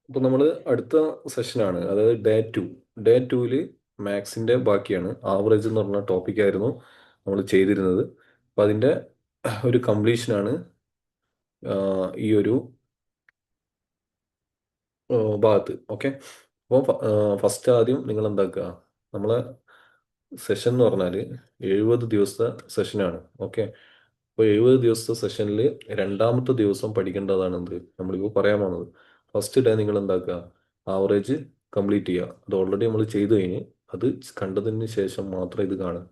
അപ്പോൾ നമ്മൾ അടുത്ത സെഷനാണ്, അതായത് ഡേ 2. ഡേ 2 മാത്സിൻ്റെ ബാക്കിയാണ്. ആവറേജ് എന്ന് പറഞ്ഞ ടോപ്പിക്കായിരുന്നു നമ്മൾ ചെയ്തിരുന്നത്. അപ്പോൾ അതിൻ്റെ ഒരു കംപ്ലീഷനാണ് ഈ ഒരു ഭാഗത്ത്. ഓക്കെ, അപ്പോൾ ഫസ്റ്റ് ആദ്യം നിങ്ങൾ എന്താക്കുക, നമ്മളെ സെഷൻ എന്ന് പറഞ്ഞാൽ 70 ദിവസത്തെ സെഷനാണ്. ഓക്കെ, അപ്പോൾ 70 ദിവസത്തെ സെഷനിൽ രണ്ടാമത്തെ ദിവസം പഠിക്കേണ്ടതാണ് എന്ത് നമ്മളിപ്പോൾ പറയാൻ പോകുന്നത്. ഫസ്റ്റ് ഡേ നിങ്ങൾ എന്താക്കുക, ആവറേജ് കംപ്ലീറ്റ് ചെയ്യുക. അത് ഓൾറെഡി നമ്മൾ ചെയ്തു കഴിഞ്ഞ് അത് കണ്ടതിന് ശേഷം മാത്രം ഇത് കാണുക.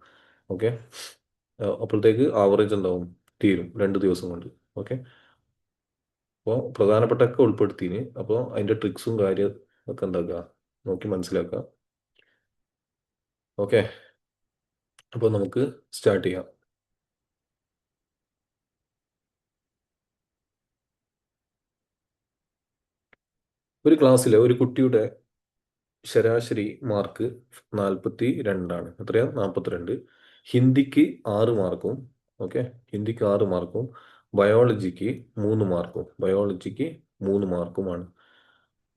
ഓക്കെ, അപ്പോഴത്തേക്ക് ആവറേജ് എന്താവും, തീരും 2 ദിവസം കൊണ്ട്. ഓക്കെ, അപ്പോൾ പ്രധാനപ്പെട്ടൊക്കെ ഉൾപ്പെടുത്തിന്. അപ്പോൾ അതിൻ്റെ ട്രിക്സും കാര്യം ഒക്കെ എന്താക്കുക, നോക്കി മനസ്സിലാക്കുക. ഓക്കെ, അപ്പോൾ നമുക്ക് സ്റ്റാർട്ട് ചെയ്യാം. ഒരു ക്ലാസ്സിലെ ഒരു കുട്ടിയുടെ ശരാശരി മാർക്ക് 42ആണ്. എത്രയാ? 42. ഹിന്ദിക്ക് 6 മാർക്കും. ഓക്കെ, ഹിന്ദിക്ക് 6 മാർക്കും ബയോളജിക്ക് 3 മാർക്കും. ബയോളജിക്ക് 3 മാർക്കുമാണ്.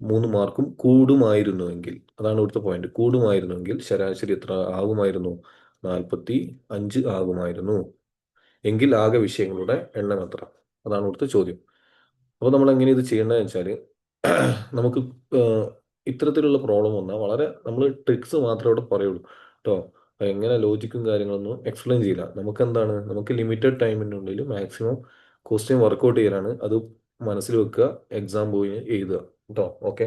3 മാർക്കും കൂടുമായിരുന്നുവെങ്കിൽ, അതാണ് ഇവിടുത്തെ പോയിന്റ്. കൂടുമായിരുന്നുവെങ്കിൽ ശരാശരി എത്ര ആകുമായിരുന്നു? 45 ആകുമായിരുന്നു. എങ്കിൽ ആകെ വിഷയങ്ങളുടെ എണ്ണം എത്ര? അതാണ് ഇവിടുത്തെ ചോദ്യം. അപ്പോൾ നമ്മൾ എങ്ങനെ ഇത് ചെയ്യേണ്ടതെന്ന് വെച്ചാൽ, നമുക്ക് ഏഹ്, ഇത്തരത്തിലുള്ള പ്രോബ്ലം വന്നാൽ വളരെ നമ്മൾ ട്രിക്സ് മാത്രമേ ഇവിടെ പറയുള്ളൂ കേട്ടോ. എങ്ങനെ ലോജിക്കും കാര്യങ്ങളൊന്നും എക്സ്പ്ലെയിൻ ചെയ്യില്ല. നമുക്ക് എന്താണ്, നമുക്ക് ലിമിറ്റഡ് ടൈമിൻ്റെ ഉള്ളിൽ മാക്സിമം ക്വസ്റ്റ്യൻ വർക്കൗട്ട് ചെയ്യാനാണ്. അത് മനസ്സിൽ വെക്കുക, എക്സാം പോയി എഴുതുക കേട്ടോ. ഓക്കെ,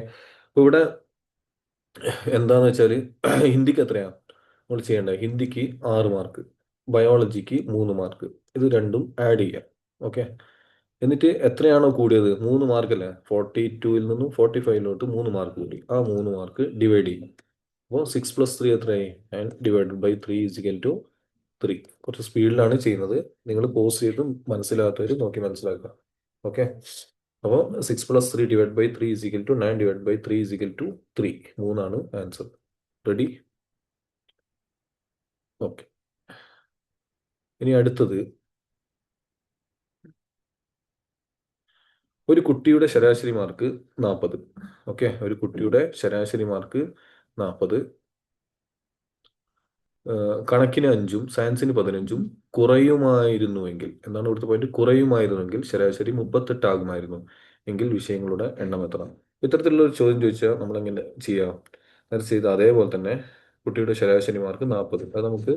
അപ്പോൾ ഇവിടെ എന്താന്ന് വെച്ചാൽ ഹിന്ദിക്ക് എത്രയാണ് നമ്മൾ ചെയ്യേണ്ടത്? ഹിന്ദിക്ക് 6 മാർക്ക്, ബയോളജിക്ക് 3 മാർക്ക്. ഇത് രണ്ടും ആഡ് ചെയ്യാം. ഓക്കെ, എന്നിട്ട് എത്രയാണോ കൂടിയത്, 3 മാർക്കല്ലേ, 42-ൽ നിന്നും 45-ലോട്ട് 3 മാർക്ക് കൂടി. ആ 3 മാർക്ക് ഡിവൈഡ് ചെയ്യും. അപ്പോൾ 6+3 എത്രയായി? And divided by 3 is equal to 3. കുറച്ച് സ്പീഡിലാണ് ചെയ്യുന്നത്, നിങ്ങൾ പോസ് ചെയ്ത് മനസ്സിലാത്തവർ നോക്കി മനസ്സിലാക്കുക. ഓക്കെ, അപ്പോൾ 6+3 divide by 3 is equal to 9 divide by 3 is equal to 3. 3 answer. Ready? Okay, ഇനി അടുത്തത്, ഒരു കുട്ടിയുടെ ശരാശരി മാർക്ക് 40. ഓക്കെ, ഒരു കുട്ടിയുടെ ശരാശരി മാർക്ക് 40. കണക്കിന് 5-ഉം സയൻസിന് 15-ഉം കുറയുമായിരുന്നുവെങ്കിൽ, എന്താണ് ഇവിടുത്തെ പോയിന്റ്? കുറയുമായിരുന്നുവെങ്കിൽ ശരാശരി 38 ആകുമായിരുന്നു. എങ്കിൽ വിഷയങ്ങളുടെ എണ്ണം എത്ര? ഇത്തരത്തിലുള്ള ഒരു ചോദ്യം ചോദിച്ചാൽ നമ്മൾ എങ്ങനെ ചെയ്യാം? നേരത്തെ ചെയ്ത അതേപോലെ തന്നെ കുട്ടിയുടെ ശരാശരി മാർക്ക് 40, അത് നമുക്ക്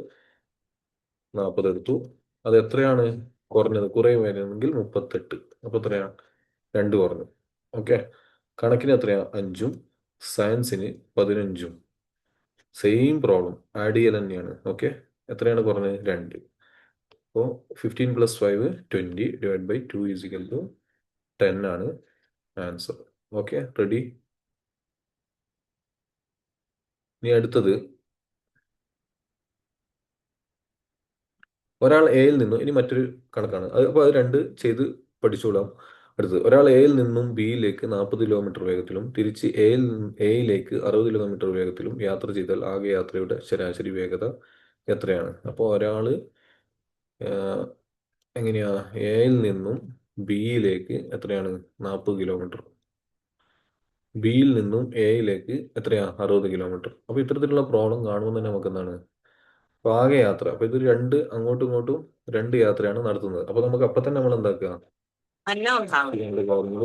40 എടുത്തു. അത് എത്രയാണ് കുറഞ്ഞത്? കുറയുമായിരുന്നെങ്കിൽ 38. അപ്പോൾ എത്രയാണ്? 2 കുറഞ്ഞു. ഓക്കെ, കണക്കിന് എത്രയാ? 5-ഉം സയൻസിന് 15-ഉം. സെയിം പ്രോബ്ലം, ആഡ് ചെയ്യൽ തന്നെയാണ്. ഓക്കെ, എത്രയാണ് കുറഞ്ഞത്? 2. അപ്പോൾ 15+5 20 ഡിവൈഡ് ബൈ 2 ഈസിക്കൽ ടു 10 ആണ് ആൻസർ. Okay, ready? ഇനി അടുത്തത്, ഒരാൾ എയിൽ നിന്നും, ഇനി മറ്റൊരു കണക്കാണ് അത്, അപ്പോൾ അത് രണ്ട് ചെയ്ത് പഠിച്ചോളാം. അടുത്തത്, ഒരാൾ എയിൽ നിന്നും ബിയിലേക്ക് 40 കിലോമീറ്റർ വേഗത്തിലും തിരിച്ച് എയിലേക്ക് 60 കിലോമീറ്റർ വേഗത്തിലും യാത്ര ചെയ്താൽ ആകെ യാത്രയുടെ ശരാശരി വേഗത എത്രയാണ്? അപ്പോൾ ഒരാൾ എങ്ങനെയാ, എയിൽ നിന്നും ബിയിലേക്ക് എത്രയാണ്? 40 കിലോമീറ്റർ. ബിയിൽ നിന്നും എയിലേക്ക് എത്രയാ? 60 കിലോമീറ്റർ. അപ്പോൾ ഇത്തരത്തിലുള്ള പ്രോബ്ലം കാണുമ്പോൾ തന്നെ നമുക്ക് എന്താണ്, അപ്പോൾ ആകെ യാത്ര, അപ്പോൾ ഇത് രണ്ട് അങ്ങോട്ടും ഇങ്ങോട്ടും 2 യാത്രയാണ് നടത്തുന്നത്. അപ്പോൾ നമുക്ക് അപ്പം തന്നെ നമ്മൾ എന്താക്കുക, ചെയ്യേണ്ട കാര്യങ്ങൾ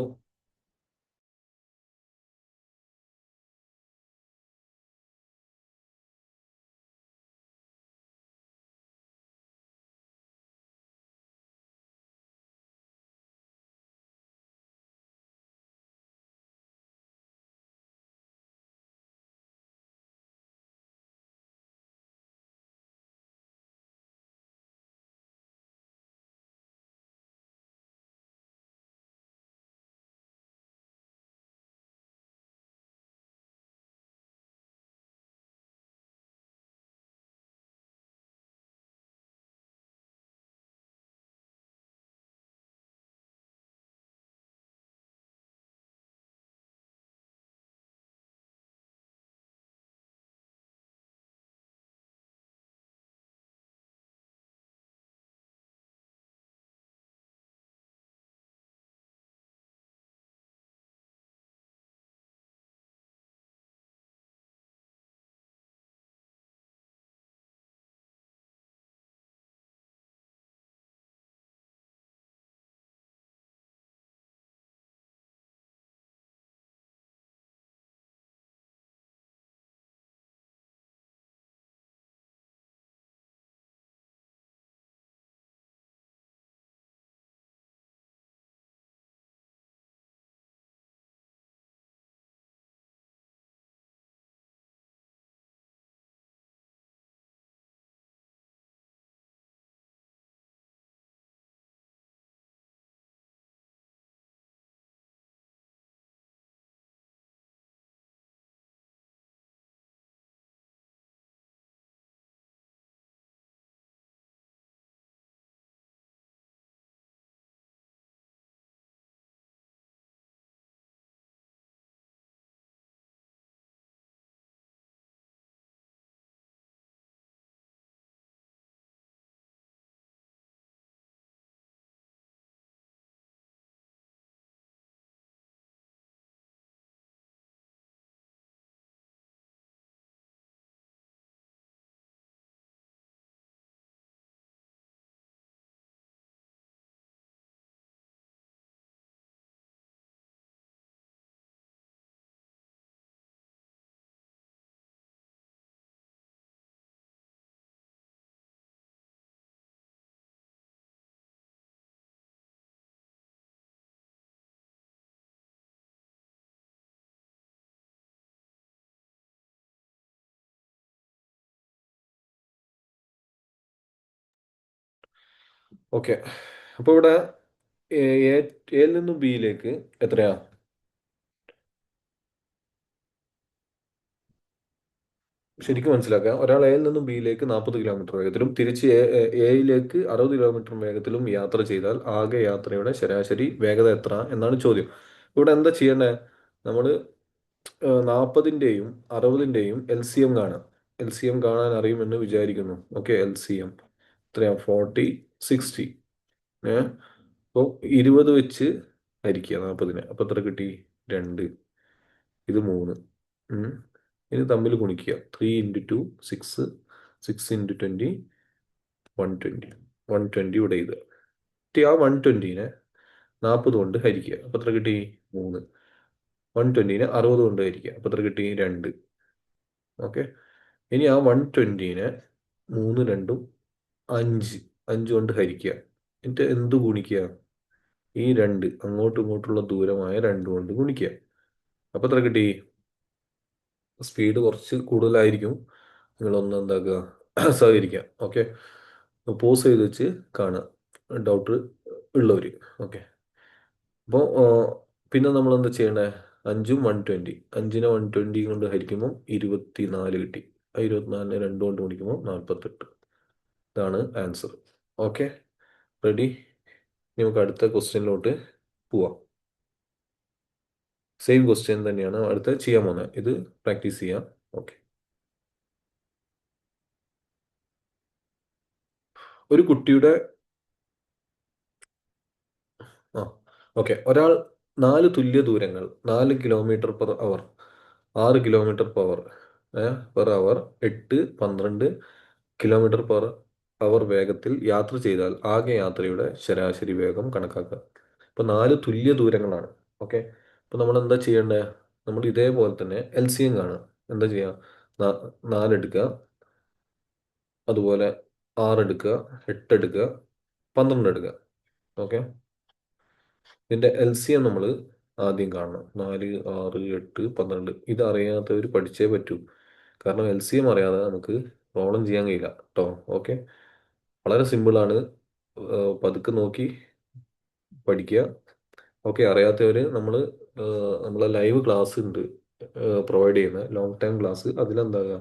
ഓക്കെ. അപ്പോൾ ഇവിടെ എ എയിൽ നിന്നും ബിയിലേക്ക് എത്രയാ? ശരിക്കും മനസ്സിലാക്കാം. ഒരാൾ എയിൽ നിന്നും ബിയിലേക്ക് 40 കിലോമീറ്റർ വേഗത്തിലും തിരിച്ച് എയിലേക്ക് 60 കിലോമീറ്റർ വേഗത്തിലും യാത്ര ചെയ്താൽ ആകെ യാത്രയുടെ ശരാശരി വേഗത എത്ര എന്നാണ് ചോദ്യം. ഇവിടെ എന്താ ചെയ്യേണ്ടത്? നമ്മൾ 40ന്റെയും 60ന്റെയും LCM കാണാം. LCM കാണാൻ അറിയുമെന്ന് വിചാരിക്കുന്നു. ഓക്കെ, LCM എത്രയാ? 40, 60. അപ്പോൾ 20 വെച്ച് ഹരിക്കുക 40നെ. അപ്പോൾ എത്ര കിട്ടി? 2. ഇത് 3. ഉം. ഇത് തമ്മിൽ ഗുണിക്കുക. 3 × 2 6. 6 × 20 120. 120 ഇവിടെ ഇത്. ആ 120നെ 40 കൊണ്ട് ഹരിക്കുക. അപ്പോൾ എത്ര കിട്ടി? 3. 120നെ 60 കൊണ്ട് ഹരിക്കുക. അപ്പോൾ എത്ര കിട്ടി? 2. ഓക്കെ. ഇനി ആ 120നെ 3 2 5. 5 കൊണ്ട് ഹരിക്കുക. എന്നിട്ട് എന്ത് ഗുണിക്കുക? ഈ 2 അങ്ങോട്ടും ഇങ്ങോട്ടുള്ള ദൂരമായ 2 കൊണ്ട് ഗുണിക്കുക. അപ്പോൾ എത്ര കിട്ടി? സ്പീഡ് കുറച്ച് കൂടുതലായിരിക്കും. നിങ്ങളൊന്ന് എന്താക്കുക, സഹകരിക്കുക. ഓക്കെ, പോസ് ചെയ്ത് വെച്ച് കാണുക ഡൗട്ട് ഉള്ളവർ. ഓക്കെ. അപ്പോൾ പിന്നെ നമ്മൾ എന്താ ചെയ്യണേ? 5ഉം 120. 5നെ 120 കൊണ്ട് ഹരിക്കുമ്പോൾ 24 കിട്ടി. ആ 24നെ 2 കൊണ്ട് ഗുണിക്കുമ്പോൾ 48. ഇതാണ് ആൻസർ. Okay, ready? നമുക്ക് അടുത്ത ക്വസ്റ്റ്യനിലോട്ട് പോവാം. സെയിം ക്വസ്റ്റ്യൻ തന്നെയാണ് അടുത്ത ചെയ്യാൻ പോകുന്നത്. ഇത് പ്രാക്ടീസ് ചെയ്യാം. ഓക്കെ. ഒരു കുട്ടിയുടെ ആ ഓക്കെ, ഒരാൾ 4 തുല്യ ദൂരങ്ങൾ 4 kilometre per hour, 6 kilometre per hour, 8, 12 kilometre per hour വേഗത്തിൽ യാത്ര ചെയ്താൽ ആകെ യാത്രയുടെ ശരാശരി വേഗം കണക്കാക്കുക. ഇപ്പൊ 4 തുല്യ ദൂരങ്ങളാണ്. ഓക്കെ. അപ്പൊ നമ്മൾ എന്താ ചെയ്യേണ്ടത്? നമ്മൾ ഇതേപോലെ തന്നെ LCM കാണുക. എന്താ ചെയ്യുക? 4 എടുക്കുക, അതുപോലെ 6 എടുക്കുക, 8 എടുക്കുക, 12 എടുക്കുക. ഓക്കെ. ഇതിന്റെ LCM നമ്മൾ ആദ്യം കാണണം. 4, 6, 8, 12. ഇത് അറിയാത്തവർ പഠിച്ചേ പറ്റൂ. കാരണം LCM അറിയാതെ നമുക്ക് പ്രോബ്ലം ചെയ്യാൻ കഴിയില്ല കേട്ടോ. ഓക്കെ, വളരെ സിമ്പിളാണ്. പതുക്കെ നോക്കി പഠിക്കുക. ഓക്കെ. അറിയാത്തവർ നമ്മളെ ലൈവ് ക്ലാസ് ഉണ്ട് പ്രൊവൈഡ് ചെയ്യുന്ന ലോങ് ടൈം ക്ലാസ്. അതിലെന്താകുക,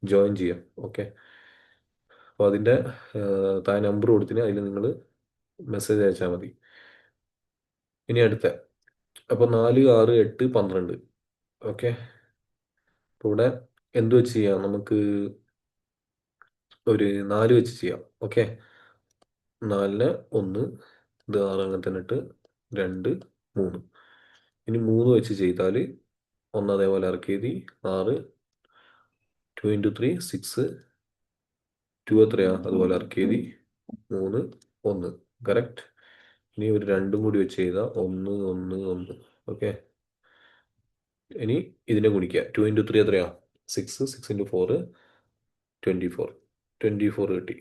ജോയിൻ ചെയ്യാം. ഓക്കെ. അപ്പോൾ അതിൻ്റെ താഴെ നമ്പർ കൊടുത്തിന് അതിൽ നിങ്ങൾ മെസ്സേജ് അയച്ചാൽ മതി. ഇനി അടുത്ത, അപ്പോൾ 4, 6, 8, 12. ഓക്കെ. അപ്പോൾ ഇവിടെ എന്ത് വെച്ച് ചെയ്യാം? നമുക്ക് ഒരു 4 വെച്ച് ചെയ്യാം. ഓക്കെ. 4ന് 1, ഇത് 6 അങ്ങനെ തന്നെ ഇട്ട് 2, 3. ഇനി 3 വെച്ച് ചെയ്താൽ 1 അതേപോലെ ഇറക്കി എഴുതി 6. 2 × 3 6. 2 എത്രയാ? അതുപോലെ ഇറക്കി എഴുതി 3, 1. കറക്റ്റ്. ഇനി ഒരു 2 കൂടി വെച്ച് ചെയ്താൽ 1, 1, 1. ഓക്കെ. ഇനി ഇതിനെ ഗുണിക്കുക. 2 × 3 എത്രയാ? 6. 6 × 4 24. 24 കിട്ടി.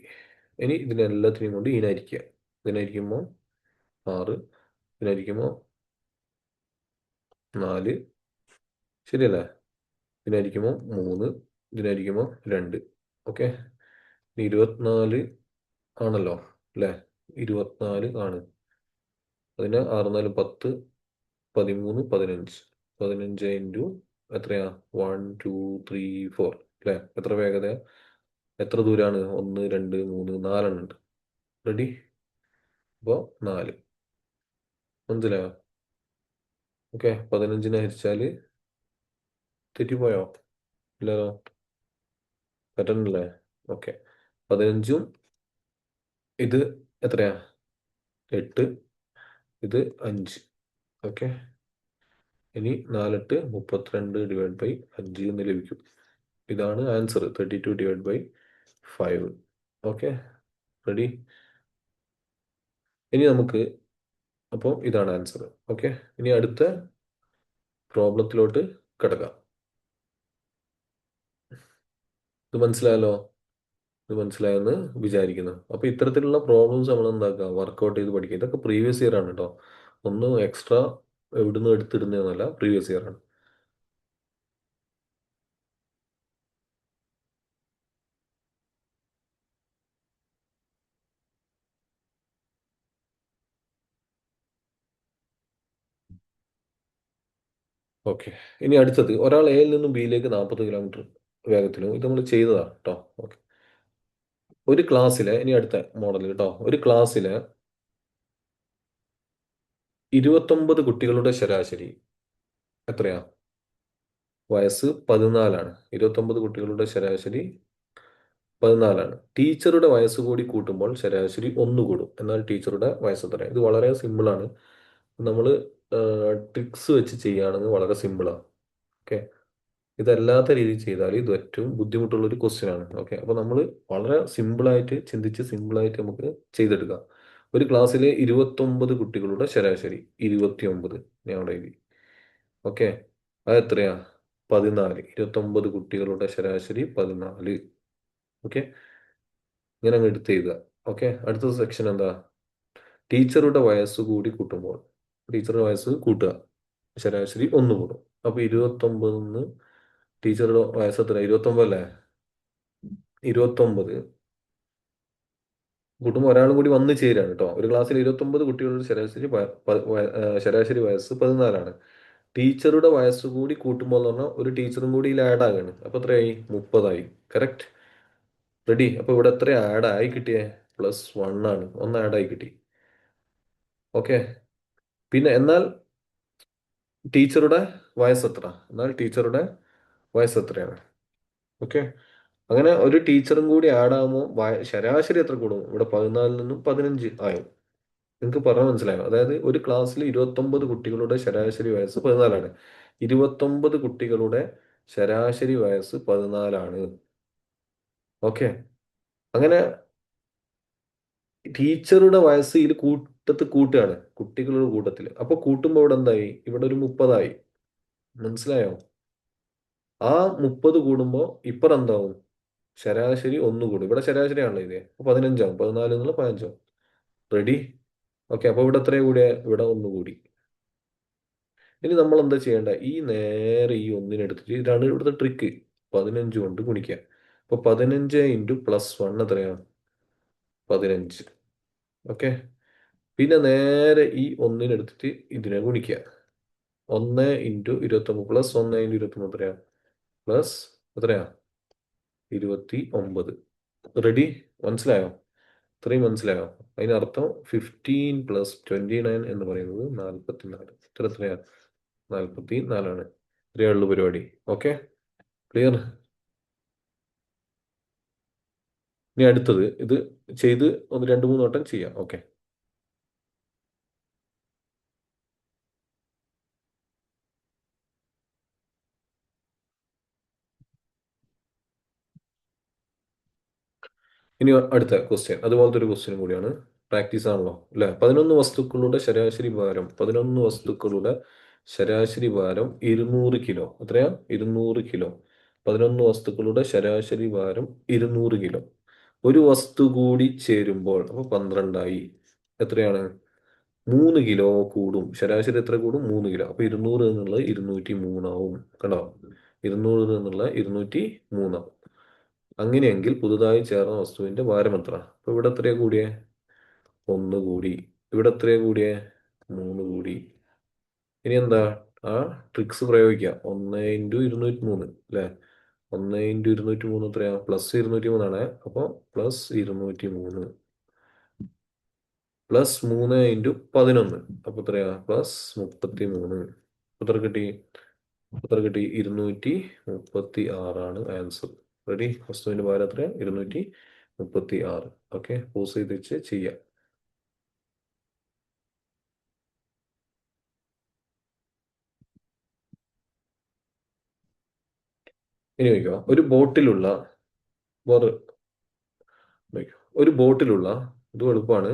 ഇനി ഇതിനെല്ലാത്തിനെയും കൊണ്ട് ഇതിനായിരിക്കുക. ഇതിനായിരിക്കുമ്പോൾ 6, ഇതിനായിരിക്കുമ്പോൾ 4, ശരിയല്ലേ? ഇതിനായിരിക്കുമ്പോൾ 3, ഇതിനായിരിക്കുമ്പോൾ 2. ഓക്കെ. 24 ആണല്ലോ അല്ലേ? 24 ആണ്. അതിന് 6, 4, 10, 13, 15. 15 ഇൻറ്റു എത്രയാ? 1, 2, 3, 4 അല്ലേ? എത്ര വേഗത? എത്ര ദൂരമാണ്? 1, 2, 3, 4 ഉണ്ട്. റെഡി? അപ്പോൾ 4. മനസ്സിലായോ? ഓക്കെ. 15നെ ഹരിച്ചാൽ തെറ്റിപ്പോയോ? ഇല്ലല്ലോ, പറ്റണില്ലേ? ഓക്കെ. 15ഉം ഇത് എത്രയാ? 8. ഇത് 5. ഓക്കെ. ഇനി 4, 8, 32 ഡിവൈഡ് ബൈ 5 എന്ന് ലഭിക്കും. ഇതാണ് answer. 32 divide by 5. Okay, ready? ഇനി നമുക്ക്, അപ്പോൾ ഇതാണ് ആൻസർ. ഓക്കെ. ഇനി അടുത്ത പ്രോബ്ലത്തിലോട്ട് കിടക്കാം. ഇത് മനസ്സിലായല്ലോ? ഇത് മനസ്സിലായെന്ന് വിചാരിക്കുന്നു. അപ്പോൾ ഇത്തരത്തിലുള്ള പ്രോബ്ലംസ് നമ്മൾ എന്താക്കുക, വർക്കൗട്ട് ചെയ്ത് പഠിക്കുക. ഇതൊക്കെ പ്രീവിയസ് ഇയർ ആണ് കേട്ടോ. ഒന്നും എക്സ്ട്രാ എവിടുന്ന് എടുത്തിടുന്നതെന്നല്ല, പ്രീവിയസ് ഇയർ ആണ്. ഓക്കെ. ഇനി അടുത്തത് ഒരാൾ എയിൽ നിന്നും ബിയിലേക്ക് 40 കിലോമീറ്റർ വേഗത്തിലും, ഇത് നമ്മൾ ചെയ്തതാണ് കേട്ടോ. ഓക്കെ. ഒരു ക്ലാസ്സിലെ, ഇനി അടുത്ത മോഡൽ കേട്ടോ, ഒരു ക്ലാസ്സിലെ 29 കുട്ടികളുടെ ശരാശരി എത്രയാ? വയസ്സ് 14ആണ്. 29 കുട്ടികളുടെ ശരാശരി 14ആണ്. ടീച്ചറുടെ വയസ്സ് കൂടി കൂട്ടുമ്പോൾ ശരാശരി ഒന്ന് കൂടും. എന്നാൽ ടീച്ചറുടെ വയസ്സ് എത്ര? ഇത് വളരെ സിമ്പിളാണ്. നമ്മൾ ട്രിക്സ് വെച്ച് ചെയ്യുകയാണെങ്കിൽ വളരെ സിമ്പിളാണ്. ഓക്കെ. ഇതല്ലാത്ത രീതിയിൽ ചെയ്താൽ ഇത് ഏറ്റവും ബുദ്ധിമുട്ടുള്ള ഒരു ക്വസ്റ്റ്യൻ ആണ്. ഓക്കെ. അപ്പോൾ നമ്മൾ വളരെ സിമ്പിളായിട്ട് ചിന്തിച്ച് സിമ്പിളായിട്ട് നമുക്ക് ചെയ്തെടുക്കാം. ഒരു ക്ലാസ്സിലെ 29 കുട്ടികളുടെ ശരാശരി 29 ഞാൻ അവിടെ എഴുതി. ഓക്കെ. അത് എത്രയാ? 14. 29 കുട്ടികളുടെ ശരാശരി 14. ഓക്കെ. ഇങ്ങനെ അങ്ങ് എടുത്ത് എഴുതുക. ഓക്കെ. അടുത്ത സെക്ഷൻ എന്താ? ടീച്ചറുടെ വയസ്സ് കൂടി കൂട്ടുമ്പോൾ, ടീച്ചറുടെ വയസ്സ് കൂട്ടുക, ശരാശരി ഒന്ന് കൂടും. അപ്പൊ 29 ടീച്ചറുടെ വയസ്സ് എത്ര? 29 അല്ലേ? 29 കൂട്ടുമ്പോൾ ഒരാളും കൂടി വന്ന് ചേരാണ് കേട്ടോ. ഒരു ക്ലാസ്സിൽ 29 കുട്ടികളുടെ ശരാശരി ശരാശരി വയസ്സ് 14ആണ്. ടീച്ചറുടെ വയസ്സ് കൂടി കൂട്ടുമ്പോൾ എന്ന് പറഞ്ഞാൽ ഒരു ടീച്ചറും കൂടി ഇതിൽ ആഡ് ആകാണ്. അപ്പൊ എത്രയായി? 30ആയി. കറക്റ്റ്. റെഡി. അപ്പൊ ഇവിടെ എത്ര ആഡ് ആയി കിട്ടിയേ? +1 ആണ്. ഒന്ന് ആഡ് ആയി കിട്ടി. ഓക്കെ. പിന്നെ എന്നാൽ ടീച്ചറുടെ വയസ്സ് എത്ര? എന്നാൽ ടീച്ചറുടെ വയസ്സ് എത്രയാണ്? ഓക്കെ. അങ്ങനെ ഒരു ടീച്ചറും കൂടി ആഡ് ആകുമ്പോൾ ശരാശരി എത്ര കൂടും? ഇവിടെ 14 നിന്നും 15 ആയും. നിങ്ങൾക്ക് പറഞ്ഞാൽ മനസ്സിലായോ? അതായത് ഒരു ക്ലാസ്സിൽ 29 കുട്ടികളുടെ ശരാശരി വയസ്സ് 14ആണ്. 29 കുട്ടികളുടെ ശരാശരി വയസ്സ് 14ആണ്. ഓക്കെ. അങ്ങനെ ടീച്ചറുടെ വയസ്സ് ഇതിൽ കൂട്ടത്തിൽ കൂട്ടുകയാണ്, കുട്ടികളുടെ കൂട്ടത്തിൽ. അപ്പൊ കൂട്ടുമ്പോൾ ഇവിടെ എന്തായി? ഇവിടെ ഒരു 30ആയി. മനസ്സിലായോ? ആ 30 കൂടുമ്പോൾ ഇപ്പുറം എന്താവും? ശരാശരി ഒന്ന് കൂടും. ഇവിടെ ശരാശരിയാണല്ലോ ഇത്. അപ്പൊ 15ആവും. 14 എന്നുള്ള 15ആവും. റെഡി. ഓക്കെ. അപ്പൊ ഇവിടെ എത്രയും കൂടിയ? ഇവിടെ ഒന്ന് കൂടി. ഇനി നമ്മൾ എന്താ ചെയ്യേണ്ട? ഈ നേരെ ഈ ഒന്നിനെടുത്തിട്ട്, ഇതാണ് ഇവിടുത്തെ ട്രിക്ക്, 15 കൊണ്ട് ഗുണിക്കുക. അപ്പൊ 15 ഇൻറ്റു +1 എത്രയാണ്? 15. ഓക്കെ. പിന്നെ നേരെ ഈ ഒന്നിനെടുത്തിട്ട് ഇതിനെ ഗുണിക്കുക. 1 ഇൻറ്റു 29 +1 ഇൻറ്റു 29 എത്രയാ? പ്ലസ് എത്രയാ? 29. റെഡി. മനസ്സിലായോ? ഇത്രയും മനസ്സിലായോ? അതിനർത്ഥം 15 + 29 എന്ന് പറയുന്നത് 44. ഇത്ര എത്രയാ? 44ആണ്. ഇത്രയേ ഉള്ളൂ പരിപാടി. ഓക്കെ. ക്ലിയർ. ഇനി അടുത്തത് ഇത് ചെയ്ത് ഒന്ന് 2-3 വട്ടം ചെയ്യാം. ഓക്കെ. ഇനി അടുത്ത ക്വസ്റ്റ്യൻ അതുപോലത്തെ ഒരു ക്വസ്റ്റ്യൻ കൂടിയാണ്. പ്രാക്ടീസ് ആണല്ലോ അല്ലെ? 11 വസ്തുക്കളുടെ ശരാശരി ഭാരം 200 കിലോ. എത്രയാ? 200 കിലോ. 11 വസ്തുക്കളുടെ ശരാശരി ഭാരം 200 കിലോ. ഒരു വസ്തു കൂടി ചേരുമ്പോൾ അപ്പൊ 12ആയി. എത്രയാണ്? 3 കിലോ കൂടും. ശരാശരി എത്ര കൂടും? 3 കിലോ. അപ്പൊ 200 എന്നുള്ളത് 203 ആവും. കണ്ടോ? 200 എന്നുള്ള 203 ആവും. അങ്ങനെയെങ്കിൽ പുതുതായി ചേർന്ന വസ്തുവിന്റെ ഭാരം എത്ര? അപ്പൊ ഇവിടെ എത്രയാ കൂടിയേ? 1 കൂടി. ഇവിടെ എത്രയാ കൂടിയേ? 3 കൂടി. ഇനി എന്താ? ആ ട്രിക്സ് പ്രയോഗിക്കാം. 1 ഇൻറ്റു 203 അല്ലെ? 1 ഇൻറ്റു 203 എത്രയാ? +203 ആണ്. അപ്പൊ +203 +3 ഇൻറ്റു 11. അപ്പൊ എത്രയാ? +33. എത്ര കിട്ടി? എത്ര കിട്ടി? 236 ആൻസർ. റെഡി. വസ്തുവിന്റെ ഭാരം എത്ര? 236. ഓക്കെ. പോസ് ചെയ്ത് വെച്ച് ചെയ്യാം. ഇനി വയ്ക്കുക. വേറെ ഒരു ബോട്ടിലുള്ള, ഇത് എളുപ്പമാണ്.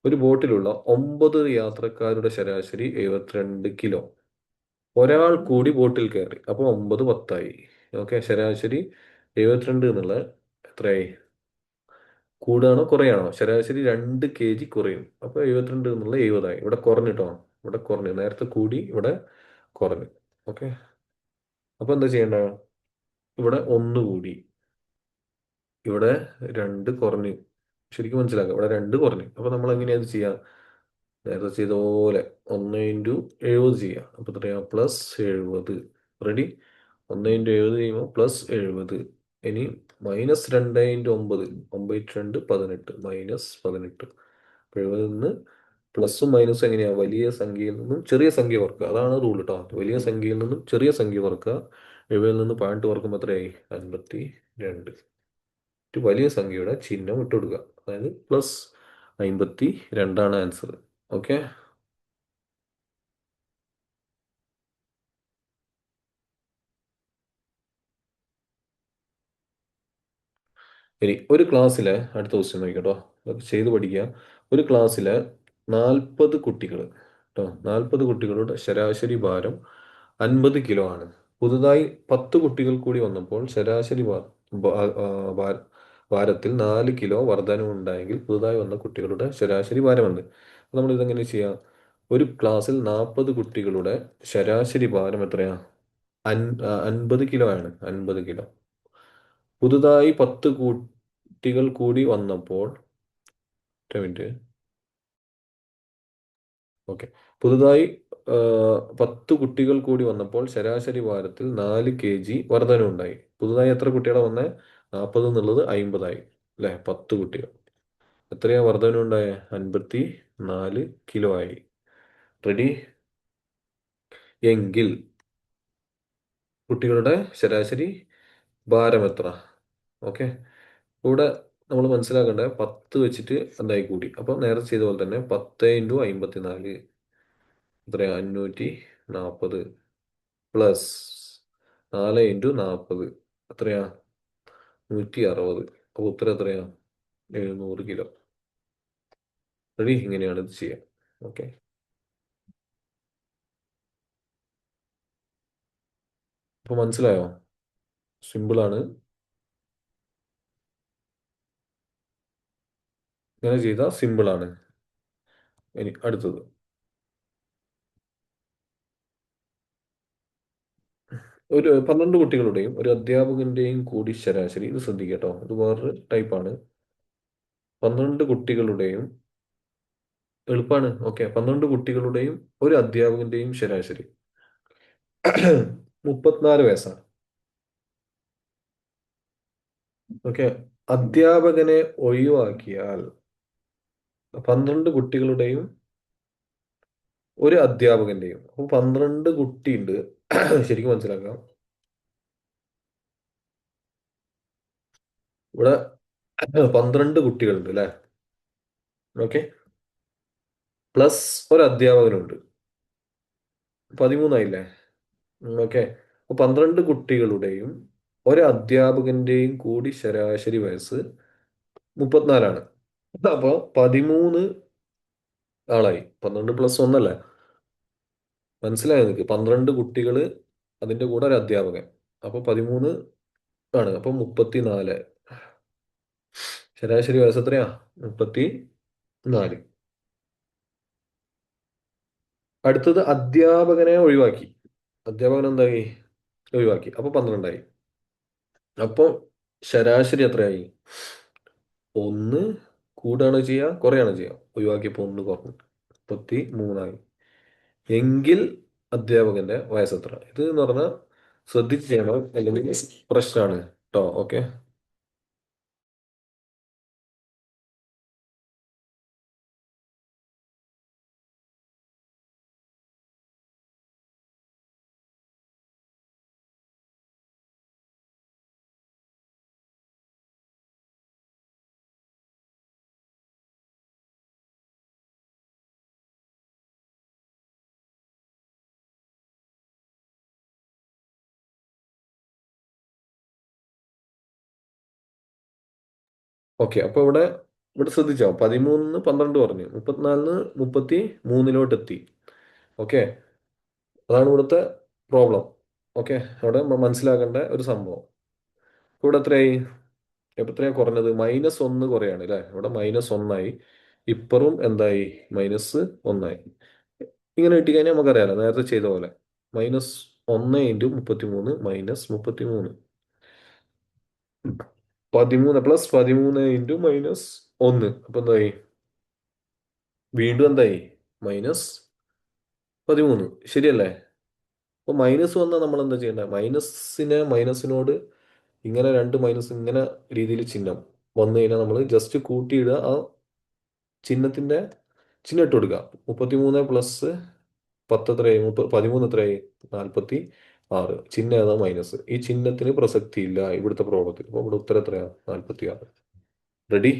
ഒരു ബോട്ടിലുള്ള 9 യാത്രക്കാരുടെ ശരാശരി 72 കിലോ. ഒരാൾ കൂടി ബോട്ടിൽ കയറി. അപ്പൊ 9 10ആയി. ഓക്കെ. ശരാശരി 72 എന്നുള്ള എത്രയായി? കൂടുകയാണോ കുറയാണോ? ശരാശരി 2 kg കുറയും. അപ്പൊ 72 എന്നുള്ള 70ആയി. ഇവിടെ കുറഞ്ഞിട്ടോ. ഇവിടെ കുറഞ്ഞു. നേരത്തെ കൂടി, ഇവിടെ കുറഞ്ഞു. ഓക്കെ. അപ്പൊ എന്താ ചെയ്യേണ്ട? ഇവിടെ 1 കൂടി, ഇവിടെ 2 കുറഞ്ഞു. ശരിക്കും മനസ്സിലാക്കുക. ഇവിടെ 2 കുറഞ്ഞു. അപ്പൊ നമ്മൾ എങ്ങനെയാ ഇത് ചെയ്യാ? നേരത്തെ ചെയ്ത പോലെ 1 × 70 ചെയ്യാം. അപ്പോൾ എത്രയാ? +70. റെഡി? 1 × 70 ചെയ്യുമ്പോൾ +70. ഇനി -2 × 9. 9 × 2 18. -18. അപ്പോൾ 70 നിന്ന് പ്ലസും മൈനസും എങ്ങനെയാ? വലിയ സംഖ്യയിൽ നിന്നും ചെറിയ സംഖ്യ കുറക്കുക. അതാണ് റൂൾ കേട്ടോ. വലിയ സംഖ്യയിൽ നിന്നും ചെറിയ സംഖ്യ കുറക്കുക. 70 നിന്ന് 18 കുറക്കുമ്പോൾ എത്രയായി? 52. വലിയ സംഖ്യയുടെ ചിഹ്നം ഇട്ട് കൊടുക്കുക. അതായത് +52 ആൻസർ. ഓക്കെ. ഇനി ഒരു ക്ലാസ്സിലെ അടുത്ത ക്വസ്റ്റ്യൻ നോക്കിക്കോട്ടോ. അതൊക്കെ ചെയ്ത് പഠിക്കുക. ഒരു ക്ലാസ്സിലെ 40 കുട്ടികൾ കേട്ടോ, 40 കുട്ടികളുടെ ശരാശരി ഭാരം 50 കിലോ ആണ്. പുതുതായി 10 കുട്ടികൾ കൂടി വന്നപ്പോൾ ശരാശരി ഭാ- ആ, ഭാ- ഭാരത്തിൽ 4 കിലോ വർധനവുണ്ടായെങ്കിൽ പുതുതായി വന്ന കുട്ടികളുടെ ശരാശരി ഭാരമുണ്ട്. നമ്മൾ ഇതെങ്ങനെ ചെയ്യാം? ഒരു ക്ലാസ്സിൽ 40 കുട്ടികളുടെ ശരാശരി ഭാരം എത്രയാ? 50 കിലോ ആണ്. 50 കിലോ. പുതുതായി 10 കുട്ടികൾ കൂടി വന്നപ്പോൾ, ഒറ്റ മിനിറ്റ്. ഓക്കെ. പുതുതായി ആ, 10 കുട്ടികൾ കൂടി വന്നപ്പോൾ ശരാശരി ഭാരത്തിൽ 4 kg വർധനവുണ്ടായി. പുതുതായി എത്ര കുട്ടികളെ വന്നേ? 40 എന്നുള്ളത് 50 ആയി. അല്ലേ? 10 കുട്ടികൾ. എത്രയാ വർധനവുണ്ടായേ? 54 കിലോ ആയി. റെഡി? എങ്കിൽ കുട്ടികളുടെ ശരാശരി ഭാരം എത്ര? ഓക്കെ. ഇവിടെ നമ്മൾ മനസ്സിലാക്കേണ്ടത് 10 വെച്ചിട്ട് എന്തായി കൂടി. അപ്പോൾ നേരെ ചെയ്ത പോലെ തന്നെ 10 × 54 എത്രയാ? 540 പ്ലസ് 4 × 40 എത്രയാ? 160. അപ്പോൾ ഉത്തരം എത്രയാ? 700 കിലോ. റെഡി? ഇങ്ങനെയാണ് ഇത് ചെയ്യാം. ഓക്കെ. അപ്പോൾ മനസ്സിലായോ? സിമ്പിളാണ്. ഇങ്ങനെ ചെയ്താൽ സിമ്പിളാണ്. ഇനി അടുത്തത്. ഒരു 12 കുട്ടികളുടെയും ഒരു അധ്യാപകന്റെയും കൂടി ശരാശരി. ഇത് ശ്രദ്ധിക്കട്ടോ, ഇത് വേറൊരു ടൈപ്പാണ്. 12 കുട്ടികളുടെയും, എളുപ്പമാണ്. ഓക്കെ. 12 കുട്ടികളുടെയും ഒരു അധ്യാപകന്റെയും ശരാശരി 34 വയസ്സാണ്. ഓക്കെ. അധ്യാപകനെ ഒഴിവാക്കിയാൽ 12 കുട്ടികളുടെയും ഒരു അധ്യാപകന്റെയും, അപ്പൊ 12 കുട്ടിയുണ്ട്. ശരിക്കും മനസ്സിലാക്കാം. ഇവിടെ 12 കുട്ടികളുണ്ട് അല്ലെ? ഓക്കെ. പ്ലസ് ഒരു അധ്യാപകനുണ്ട്. 13 ആയില്ലേ? ഓക്കെ. അപ്പൊ 12 കുട്ടികളുടെയും ഒരു അധ്യാപകന്റെയും കൂടി ശരാശരി വയസ്സ് 34ആണ്. അപ്പൊ 13 ആളായി. 12 + 1 അല്ലേ? മനസ്സിലായോ നിനക്ക്? 12 കുട്ടികള്, അതിന്റെ കൂടെ ഒരു അധ്യാപകൻ. അപ്പൊ 13 ആണ്. അപ്പൊ 34. ശരാശരി വയസ്സ് എത്രയാ? 34. അടുത്തത് അധ്യാപകനെ ഒഴിവാക്കി. അധ്യാപകൻ എന്തായി? ഒഴിവാക്കി. അപ്പൊ 12ആയി. അപ്പൊ ശരാശരി എത്രയായി? 1 കൂടാണോ ചെയ്യുക, കുറയാണോ ചെയ്യുക? ഒഴിവാക്കിയപ്പോ 1 കുറഞ്ഞു. 33ആയി. എങ്കിൽ അധ്യാപകന്റെ വയസ്സ് എത്ര? ഇത് എന്ന് പറഞ്ഞാൽ ശ്രദ്ധിച്ച് ചെയ്യണം, അല്ലെങ്കിൽ പ്രശ്നമാണ് കേട്ടോ. ഓക്കെ. ഓക്കെ. അപ്പൊ ഇവിടെ ഇവിടെ ശ്രദ്ധിച്ചോ? 13 12 പറഞ്ഞു, 34 33 എത്തി. ഓക്കെ. അതാണ് ഇവിടുത്തെ പ്രോബ്ലം. ഓക്കെ. അവിടെ മനസ്സിലാക്കേണ്ട ഒരു സംഭവം. ഇവിടെ എത്രയായി? ഇപ്പൊ എത്രയാ കുറഞ്ഞത്? -1 കുറയാണ് അല്ലേ? ഇവിടെ -1ആയി. ഇപ്പറും എന്തായി? -1ആയി. ഇങ്ങനെ കിട്ടിക്കഴിഞ്ഞാൽ നമുക്കറിയാലോ, നേരത്തെ ചെയ്ത പോലെ. -1 × 33 -33. 13 + 13 × -1. അപ്പൊ എന്തായി? വീണ്ടും എന്തായി? -13 ശരിയല്ലേ? അപ്പോൾ മൈനസ് വന്നാൽ നമ്മൾ എന്താ ചെയ്യേണ്ടത്? മൈനസിനോട് ഇങ്ങനെ രണ്ട് മൈനസ് ഇങ്ങനെ രീതിയിൽ ചിഹ്നം വന്നു കഴിഞ്ഞാൽ നമ്മൾ ജസ്റ്റ് കൂട്ടിയിടുക. ആ ചിഹ്നത്തിന്റെ ചിഹ്നം ഇട്ട് കൊടുക്കുക. 33 + 10 എത്രയായി? 13 എത്രയായി? 46. ചിഹ്നം ഏതാ? മൈനസ്. ഈ ചിഹ്നത്തിന് പ്രസക്തി ഇല്ല ഇവിടുത്തെ പ്രോബ്ലത്തിൽ. അപ്പോൾ ഇവിടെ ഉത്തരം എത്രയാ? 46. റെഡി?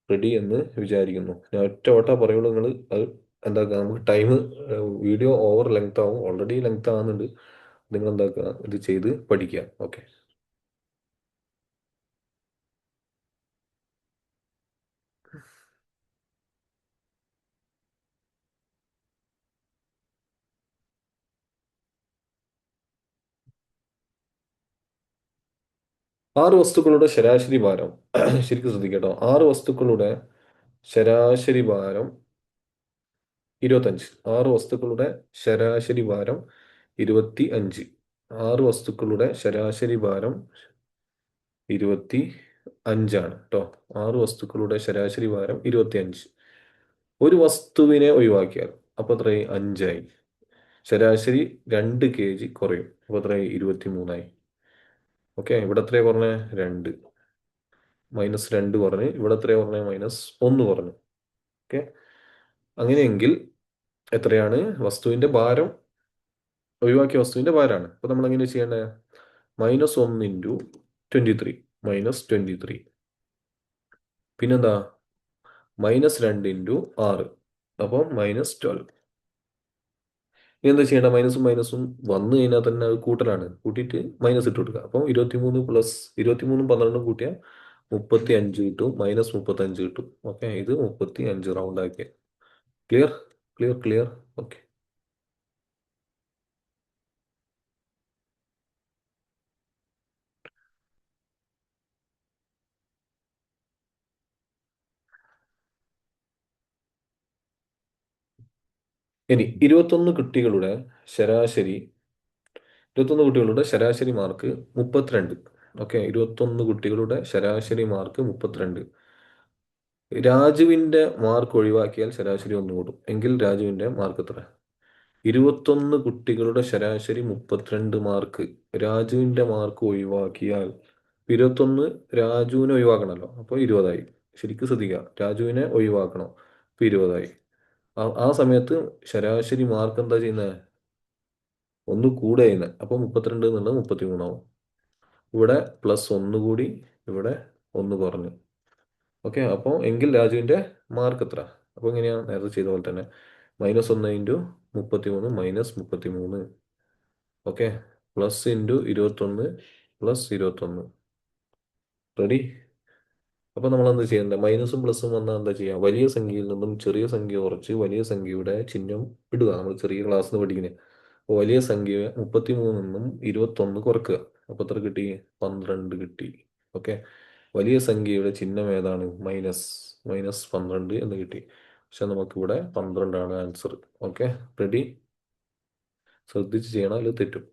റെഡി എന്ന് വിചാരിക്കുന്നു. ഞാൻ ഒറ്റ ഓട്ടാ പറയുള്ളൂ. നിങ്ങൾ അത് എന്താക്കുക, നമുക്ക് ടൈം, വീഡിയോ ഓവർ ലെങ്ത് ആവും, ഓൾറെഡി ലെങ്ത് ആകുന്നുണ്ട്. നിങ്ങൾ എന്താക്കുക, ഇത് ചെയ്ത് പഠിക്കുക. ഓക്കെ. 6 വസ്തുക്കളുടെ ശരാശരി ഭാരം ശരിക്കും ശ്രദ്ധിക്കട്ടോ. 6 വസ്തുക്കളുടെ ശരാശരി ഭാരം 25. 6 വസ്തുക്കളുടെ ശരാശരി ഭാരം 25. 6 വസ്തുക്കളുടെ ശരാശരി ഭാരം 25 ആണ് കേട്ടോ. 6 വസ്തുക്കളുടെ ശരാശരി ഭാരം 25. ഒരു വസ്തുവിനെ ഒഴിവാക്കിയാൽ അപ്പൊ എത്രയായി? 5ആയി. ശരാശരി 2 kg കുറയും. അപ്പൊ എത്രയായി? 23ആയി. ഓക്കെ. ഇവിടെ എത്രയാ പറഞ്ഞേ? 2. -2 കുറഞ്ഞ്. ഇവിടെ എത്രയാ പറഞ്ഞേ? -1 കുറഞ്ഞു. ഓക്കെ. അങ്ങനെയെങ്കിൽ എത്രയാണ് വസ്തുവിന്റെ ഭാരം? ഒഴിവാക്കിയ വസ്തുവിന്റെ ഭാരമാണ്. അപ്പൊ നമ്മൾ എങ്ങനെ ചെയ്യേണ്ടത്? -1 × 23. -23. പിന്നെന്താ? -2 × 6. അപ്പോൾ -12. ഇനി എന്താ ചെയ്യേണ്ട? മൈനസും മൈനസും വന്നു കഴിഞ്ഞാൽ തന്നെ അത് കൂട്ടലാണ്. കൂട്ടിയിട്ട് മൈനസ് ഇട്ട് കൊടുക്കുക. അപ്പം 23 + 12 കൂട്ടിയാൽ 35 കിട്ടും. -35 കിട്ടും. ഓക്കെ. ഇത് 35 റൗണ്ട് ആക്കിയ. ക്ലിയർ? ക്ലിയർ? ക്ലിയർ? ഓക്കെ. ഇനി 21 കുട്ടികളുടെ ശരാശരി മാർക്ക് 32. ഓക്കെ. 21 കുട്ടികളുടെ ശരാശരി മാർക്ക് 32. രാജുവിന്റെ മാർക്ക് ഒഴിവാക്കിയാൽ ശരാശരി ഒന്ന് കൂടും. എങ്കിൽ രാജുവിന്റെ മാർക്ക് എത്ര? 21 കുട്ടികളുടെ ശരാശരി 32 മാർക്ക്. രാജുവിന്റെ മാർക്ക് ഒഴിവാക്കിയാൽ 21 രാജുവിനെ ഒഴിവാക്കണമല്ലോ. അപ്പോൾ 20ആയി. ശരിക്കും ശ്രദ്ധിക്കുക. രാജുവിനെ ഒഴിവാക്കണം. അപ്പോൾ 20ആയി. ആ സമയത്ത് ശരാശരി മാർക്ക് എന്താ ചെയ്യുന്നത്? ഒന്ന് കൂടെ ചെയ്യുന്നത്. അപ്പോൾ 32 എന്നുള്ളത് 33ആവും. ഇവിടെ +1 കൂടി, ഇവിടെ 1 കുറഞ്ഞു. ഓക്കെ. അപ്പോൾ എങ്കിൽ രാജുവിന്റെ മാർക്ക് എത്ര? അപ്പോൾ എങ്ങനെയാ? നേരത്തെ ചെയ്ത പോലെ തന്നെ -1 × 33 -33. ഓക്കെ. +21 +21. റെഡി? അപ്പോൾ നമ്മൾ എന്താ ചെയ്യേണ്ടത്? മൈനസും പ്ലസും വന്നാൽ എന്താ ചെയ്യുക? വലിയ സംഖ്യയിൽ നിന്നും ചെറിയ സംഖ്യ കുറച്ച് വലിയ സംഖ്യയുടെ ചിഹ്നം ഇടുക. നമ്മൾ ചെറിയ ക്ലാസ്സിൽ നിന്ന് പഠിക്കുന്നത്. അപ്പോൾ വലിയ സംഖ്യ 33 നിന്നും 21 കുറക്കുക. അപ്പോൾ എത്ര കിട്ടി? 12 കിട്ടി. ഓക്കെ. വലിയ സംഖ്യയുടെ ചിഹ്നം ഏതാണ്? മൈനസ്. -12 എന്ന് കിട്ടി. പക്ഷെ നമുക്കിവിടെ 12ആണ് ആൻസർ. ഓക്കെ. റെഡി? ശ്രദ്ധിച്ച് ചെയ്യണം, അതിൽ തെറ്റും.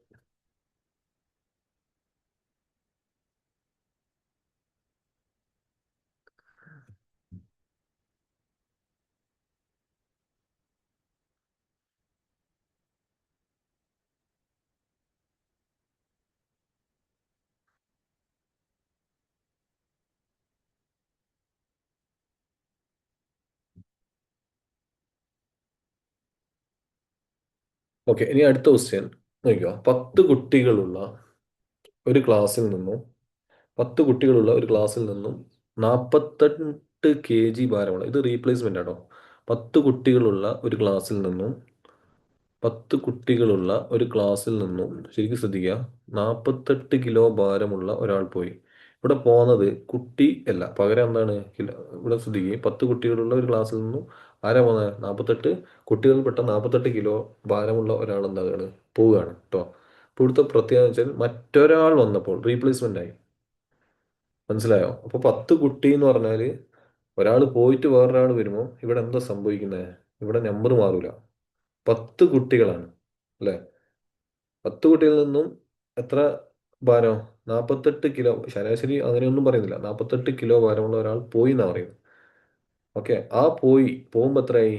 ഓക്കെ. ഇനി അടുത്ത ക്വസ്റ്റ്യൻ നോക്കുക. 10 കുട്ടികളുള്ള ഒരു ക്ലാസ്സിൽ നിന്നും 48 kg ഭാരമുള്ള, ഇത് റീപ്ലേസ്മെന്റ് ആണോ? 10 കുട്ടികളുള്ള ഒരു ക്ലാസ്സിൽ നിന്നും ശരിക്കും ശ്രദ്ധിക്കുക, 48 കിലോ ഭാരമുള്ള ഒരാൾ പോയി. ഇവിടെ പോകുന്നത് കുട്ടി അല്ല, പകരം എന്താണ്? കിലോ. ഇവിടെ ശ്രദ്ധിക്കുക. 10 കുട്ടികളുള്ള ഒരു ക്ലാസ്സിൽ നിന്നും ആരാ പോകുന്നത്? 48 കുട്ടികൾപ്പെട്ട 48 കിലോ ഭാരമുള്ള ഒരാൾ എന്താണ്? പോവുകയാണ് കേട്ടോ. അപ്പോൾ ഇവിടുത്തെ പ്രത്യേകത വെച്ചാൽ മറ്റൊരാൾ വന്നപ്പോൾ റീപ്ലേസ്മെന്റ് ആയി. മനസ്സിലായോ? അപ്പോൾ 10 കുട്ടി എന്ന് പറഞ്ഞാൽ ഒരാൾ പോയിട്ട് വേറൊരാൾ വരുമ്പോൾ ഇവിടെ എന്താ സംഭവിക്കുന്നത്? ഇവിടെ നമ്പർ മാറൂല. 10 കുട്ടികളാണ് അല്ലേ? 10 കുട്ടികളിൽ നിന്നും എത്ര ഭാരം? 48 കിലോ. ശരാശരി അങ്ങനെയൊന്നും പറയുന്നില്ല. 48 കിലോ ഭാരമുള്ള ഒരാൾ പോയി എന്നാ പറയുന്നത്. ഓക്കെ. ആ പോകുമ്പോൾ എത്രയായി?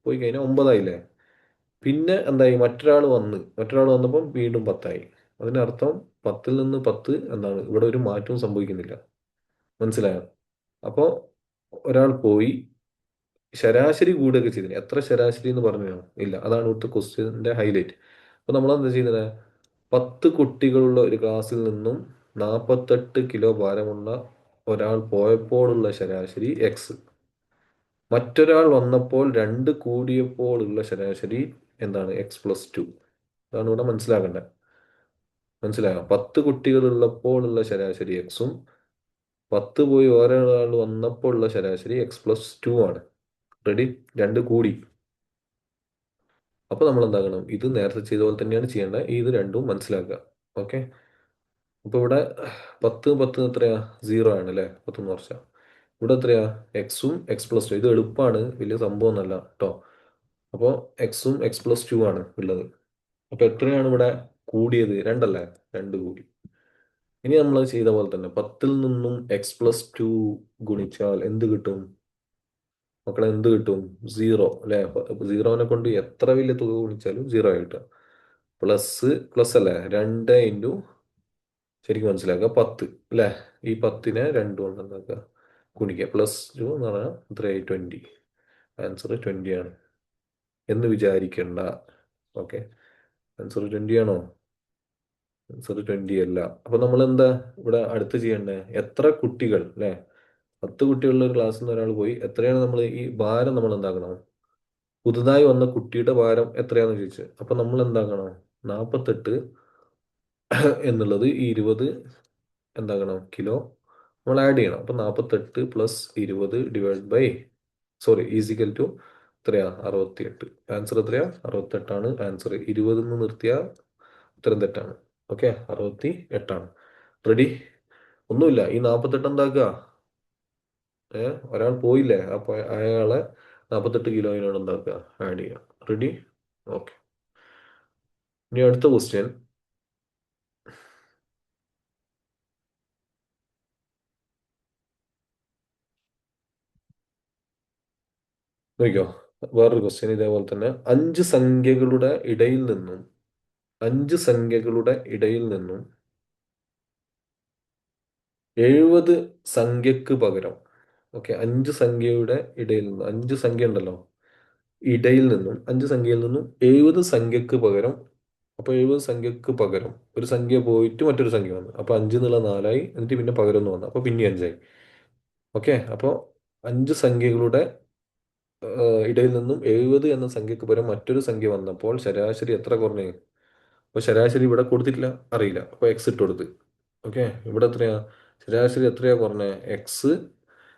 പോയി കഴിഞ്ഞാൽ 9ആയില്ലേ. പിന്നെ എന്തായി, മറ്റൊരാൾ വന്നപ്പം വീണ്ടും 10ആയി. അതിനർത്ഥം 10-ൽ നിന്ന് 10 എന്താണ്, ഇവിടെ ഒരു മാറ്റവും സംഭവിക്കുന്നില്ല. മനസ്സിലായോ? അപ്പോൾ ഒരാൾ പോയി ശരാശരി കൂടുകയൊക്കെ ചെയ്തിന്. എത്ര ശരാശരി എന്ന് പറഞ്ഞോ? ഇല്ല. അതാണ് ഇവിടുത്തെ ക്വസ്റ്റ്യന്റെ ഹൈലൈറ്റ്. അപ്പൊ നമ്മൾ എന്താ ചെയ്യുന്നത്? 10 കുട്ടികളുള്ള ഒരു ക്ലാസ്സിൽ നിന്നും 48 കിലോ ഭാരമുള്ള ഒരാൾ പോയപ്പോഴുള്ള ശരാശരി എക്സ്, മറ്റൊരാൾ വന്നപ്പോൾ 2 കൂടിയപ്പോൾ ഉള്ള ശരാശരി എന്താണ്, X+2. അതാണ് ഇവിടെ മനസ്സിലാക്കേണ്ടത്. മനസ്സിലായോ? 10 കുട്ടികളുള്ളപ്പോൾ ഉള്ള ശരാശരി എക്സും 10 പോയി ഒരാൾ വന്നപ്പോൾ ഉള്ള ശരാശരി X+2 ആണ്. റെഡി? 2 കൂടി. അപ്പൊ നമ്മൾ എന്താക്കണം, ഇത് നേരത്തെ ചെയ്ത പോലെ തന്നെയാണ് ചെയ്യേണ്ടത്. ഇത് രണ്ടും മനസ്സിലാക്കുക. ഓക്കെ. അപ്പൊ ഇവിടെ 10 എത്രയാ? 0 ആണ് അല്ലേ? 10 ഇവിടെ എത്രയാ? എക്സും X+2. ഇത് എളുപ്പമാണ്, വലിയ സംഭവം ഒന്നല്ല കേട്ടോ. അപ്പോൾ എക്സും X+2 ആണ് ഉള്ളത്. അപ്പൊ എത്രയാണ് ഇവിടെ കൂടിയത്? 2 അല്ലേ? 2 കൂടി. ഇനി നമ്മൾ ചെയ്ത പോലെ തന്നെ 10-ൽ നിന്നും X+2 ഗുണിച്ചാൽ എന്ത് കിട്ടും മക്കളെ? എന്ത് കിട്ടും? 0 അല്ലെ? 0നെ കൊണ്ട് എത്ര വലിയ തുക ഗുണിച്ചാലും 0 ആയി കിട്ടുക. പ്ലസ് പ്ലസ് അല്ലേ? 2 ശരിക്കും മനസ്സിലാക്കുക, 10 അല്ലേ? ഈ 10നെ 2 കൊണ്ട് എന്താക്കുക? ഗുണിക്കുക. +2 എന്ന് പറഞ്ഞാൽ എത്രയായി? 20. ആൻസർ 20 ആണ് എന്ന് വിചാരിക്കണ്ട. ഓക്കെ. ആൻസർ 20 ആണോ? ആൻസർ 20 അല്ല. അപ്പൊ നമ്മൾ എന്താ ഇവിടെ അടുത്ത് ചെയ്യേണ്ടത്? എത്ര കുട്ടികൾ അല്ലെ? 10 കുട്ടികളുള്ള ഒരു ക്ലാസ്സിൽ നിന്ന് ഒരാൾ പോയി, എത്രയാണ് നമ്മൾ ഈ ഭാരം നമ്മൾ എന്താക്കണം? പുതുതായി വന്ന കുട്ടിയുടെ ഭാരം എത്രയാണെന്ന് ചോദിച്ചു. അപ്പൊ നമ്മൾ എന്താക്കണം? 48 എന്നുള്ളത് ഈ 20 എന്താക്കണം? കിലോ നമ്മൾ ആഡ് ചെയ്യണം. അപ്പൊ 48 + 20 divide by, sorry, is equal to എത്രയാ? 68. ആൻസർ എത്രയാ? 68ആണ് ആൻസർ. 20 നിർത്തിയാൽ ഉത്തരം തെറ്റാണ്. ഓക്കെ. 68ആണ്. റെഡി? ഒന്നുമില്ല. ഈ 48 എന്താക്കുക? ഒരാൾ പോയില്ലേ, അപ്പൊ അയാളെ 48 കിലോയിനോട് എന്താക്കുക? ആഡ് ചെയ്യുക. റെഡി? ഓക്കെ. ഇനി അടുത്ത ക്വസ്റ്റ്യൻ. നോക്കിയോ, വേറൊരു ക്വസ്റ്റ്യൻ ഇതേപോലെ തന്നെ. അഞ്ച് സംഖ്യകളുടെ ഇടയിൽ നിന്നും 70 സംഖ്യക്ക് പകരം, ഓക്കെ, 5 സംഖ്യ ഉണ്ടല്ലോ, ഇടയിൽ നിന്നും 5 സംഖ്യയിൽ നിന്നും 70 സംഖ്യക്ക് പകരം, അപ്പൊ 70 സംഖ്യക്ക് പകരം ഒരു സംഖ്യ പോയിട്ട് മറ്റൊരു സംഖ്യ വന്നു. അപ്പൊ 5 എന്നുള്ള 4ആയി. എന്നിട്ട് പിന്നെ പകരം ഒന്ന് വന്നു. അപ്പൊ പിന്നെ 5ആയി. ഓക്കെ. അപ്പൊ 5 സംഖ്യകളുടെ ഇടയിൽ നിന്നും 70 എന്ന സംഖ്യക്ക് പകരം മറ്റൊരു സംഖ്യ വന്നപ്പോൾ ശരാശരി എത്ര കുറഞ്ഞു? അപ്പൊ ശരാശരി ഇവിടെ കൊടുത്തിട്ടില്ല, അറിയില്ല. അപ്പൊ എക്സ് ഇട്ട് കൊടുത്ത്. ഓക്കെ. ഇവിടെ എത്രയാ ശരാശരി? എത്രയാ കുറഞ്ഞ? എക്സ്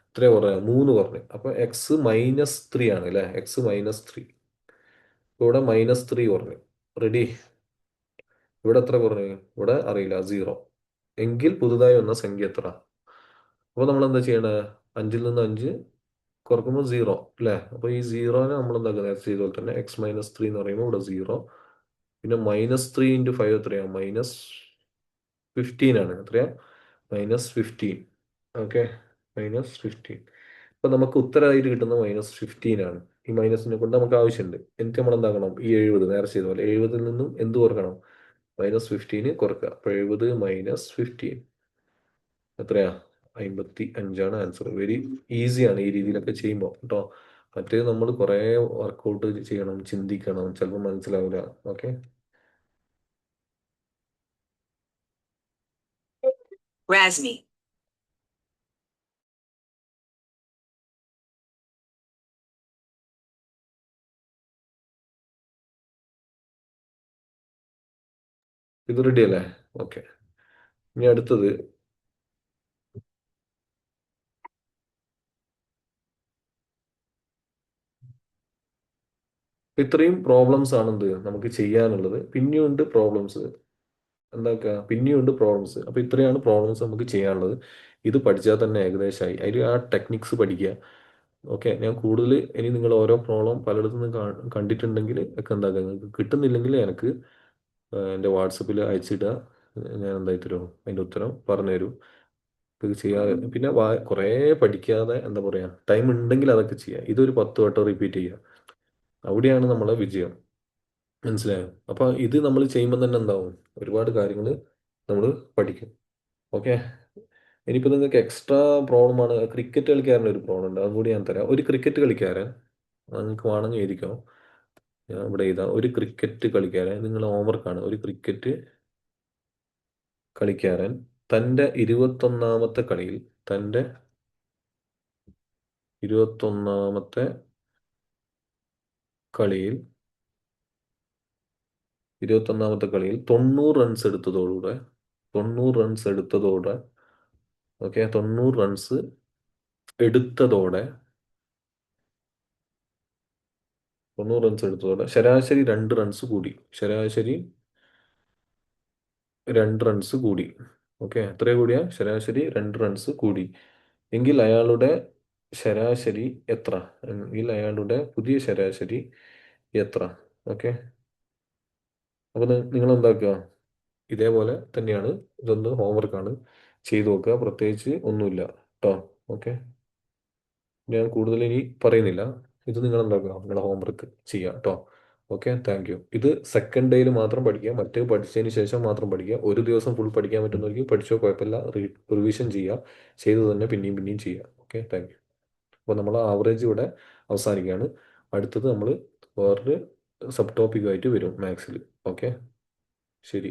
എത്രയാ കുറഞ്ഞ? 3 കുറഞ്ഞു. അപ്പൊ X-3 ആണ് അല്ലെ? X-3. ഇവിടെ -3 കുറഞ്ഞു. റെഡി? ഇവിടെ എത്ര കുറഞ്ഞു? ഇവിടെ അറിയില്ല, 0. എങ്കിൽ പുതുതായി വന്ന സംഖ്യ എത്ര? അപ്പൊ നമ്മൾ എന്താ ചെയ്യണേ? 5-ൽ നിന്ന് 5 കുറക്കുമ്പോൾ 0 അല്ലേ? അപ്പൊ ഈ 0നെ നമ്മൾ എന്താക്കുക? നേരത്തെ ചെയ്ത പോലെ തന്നെ X-3 എന്ന് പറയുമ്പോൾ ഇവിടെ 0. പിന്നെ -3 × 5 എത്രയാ? -15 ആണ്. എത്രയാ? -15. ഓക്കെ. -15. അപ്പൊ നമുക്ക് ഉത്തരമായിട്ട് കിട്ടുന്ന -15 ആണ്. ഈ മൈനസിനെ കൊണ്ട് നമുക്ക് ആവശ്യമുണ്ട്. എന്നിട്ട് നമ്മൾ എന്താക്കണം? ഈ 70 നേരെ ചെയ്ത പോലെ 70-ൽ നിന്നും എന്ത് കുറക്കണം? -15 കുറക്കുക. അപ്പൊ 70 - 15 എത്രയാ? 55ആണ് ആൻസർ. വെരി ഈസിയാണ് ഈ രീതിയിലൊക്കെ ചെയ്യുമ്പോൾ കേട്ടോ. മറ്റേ നമ്മൾ കുറെ വർക്കൗട്ട് ചെയ്യണം, ചിന്തിക്കണം, ചിലപ്പോൾ മനസ്സിലാവില്ല. ഓക്കെ. Razmi. ഇത് റെഡി അല്ലേ? ഓക്കെ. ഇനി അടുത്തത്. ഇത്രയും പ്രോബ്ലംസ് ആണ് എന്ത് നമുക്ക് ചെയ്യാനുള്ളത്. പിന്നെയുണ്ട് പ്രോബ്ലംസ്. എന്താക്കുക? പിന്നെയുണ്ട് പ്രോബ്ലംസ്. അപ്പൊ ഇത്രയാണ് പ്രോബ്ലംസ് നമുക്ക് ചെയ്യാനുള്ളത്. ഇത് പഠിച്ചാൽ തന്നെ ഏകദേശമായി. അതിൽ ആ ടെക്നിക്സ് പഠിക്കുക. ഓക്കെ. ഞാൻ കൂടുതൽ ഇനി നിങ്ങൾ ഓരോ പ്രോബ്ലം പലയിടത്തു നിന്ന് കണ്ടിട്ടുണ്ടെങ്കിൽ ഒക്കെ എന്താക്കുക, നിങ്ങൾക്ക് കിട്ടുന്നില്ലെങ്കിൽ എനിക്ക് എൻ്റെ വാട്സപ്പിൽ അയച്ചിടുക. ഞാൻ എന്തായി തരും, അതിൻ്റെ ഉത്തരം പറഞ്ഞു തരും. ഇത് ചെയ്യാതെ പിന്നെ കുറേ പഠിക്കാതെ എന്താ പറയുക, ടൈം ഉണ്ടെങ്കിൽ അതൊക്കെ ചെയ്യുക. ഇതൊരു 10 വട്ടം റിപ്പീറ്റ് ചെയ്യുക. അവിടെയാണ് നമ്മളെ വിജയം. മനസ്സിലായോ? അപ്പൊ ഇത് നമ്മൾ ചെയ്യുമ്പോൾ തന്നെ എന്താവും, ഒരുപാട് കാര്യങ്ങൾ നമ്മൾ പഠിക്കും. ഓക്കെ. ഇനിയിപ്പോൾ നിങ്ങൾക്ക് എക്സ്ട്രാ പ്രോബ്ലമാണ്, ക്രിക്കറ്റ് കളിക്കാരൻ്റെ ഒരു പ്രോബ്ലം ഉണ്ട്, അതുകൂടി ഞാൻ തരാം. ഒരു ക്രിക്കറ്റ് കളിക്കാരൻ, നിങ്ങൾക്ക് വേണമെങ്കിൽ എഴുതിക്കോ, ഞാൻ ഇവിടെ എഴുതാം. ഒരു ക്രിക്കറ്റ് കളിക്കാരൻ, നിങ്ങൾ ഹോംവർക്കാണ്, ഒരു ക്രിക്കറ്റ് കളിക്കാരൻ തൻ്റെ 21ാമത്തെ കളിയിൽ, തൻ്റെ 21ാമത്തെ കളിയിൽ 21ാമത്തെ കളിയിൽ 90 റൺസ് എടുത്തതോടുകൂടെ, 90 റൺസ് എടുത്തതോടെ, ഓക്കെ, 90 റൺസ് എടുത്തതോടെ 90 റൺസ് എടുത്തതോടെ ശരാശരി 2 റൺസ് കൂടി. ശരാശരി 2 റൺസ് കൂടി. ഓക്കെ, എത്ര കൂടിയ? ശരാശരി 2 റൺസ് കൂടി. എങ്കിൽ അയാളുടെ ശരാശരി എത്ര? എങ്കിൽ അയാളുടെ പുതിയ ശരാശരി എത്ര? ഓക്കെ. അപ്പൊ നിങ്ങൾ എന്താക്കുക, ഇതേപോലെ തന്നെയാണ്, ഇതൊന്ന് ഹോംവർക്കാണ്, ചെയ്തു നോക്കുക, പ്രത്യേകിച്ച് ഒന്നുമില്ല കേട്ടോ. ഓക്കെ, ഞാൻ കൂടുതൽ ഇനി പറയുന്നില്ല. ഇത് നിങ്ങൾ എന്താക്കുക, നിങ്ങളുടെ ഹോംവർക്ക് ചെയ്യുക കേട്ടോ. Okay, thank you. ഇത് സെക്കൻഡ് ഡേയിൽ മാത്രം പഠിക്കുക, മറ്റേ പഠിച്ചതിന് ശേഷം മാത്രം പഠിക്കുക. ഒരു ദിവസം ഫുൾ പഠിക്കാൻ പറ്റുന്നവർക്ക് പഠിച്ചോ, കുഴപ്പമില്ല. റിവിഷൻ ചെയ്യുക, ചെയ്തു തന്നെ പിന്നെയും പിന്നെയും ചെയ്യുക. Okay, thank you. അപ്പോൾ നമ്മൾ ആവറേജ് ഇവിടെ അവസാനിക്കുകയാണ്. അടുത്തത് നമ്മൾ വേറൊരു സബ് ടോപ്പിക്കുമായിട്ട് വരും മാത്സിൽ. ഓക്കെ, ശരി.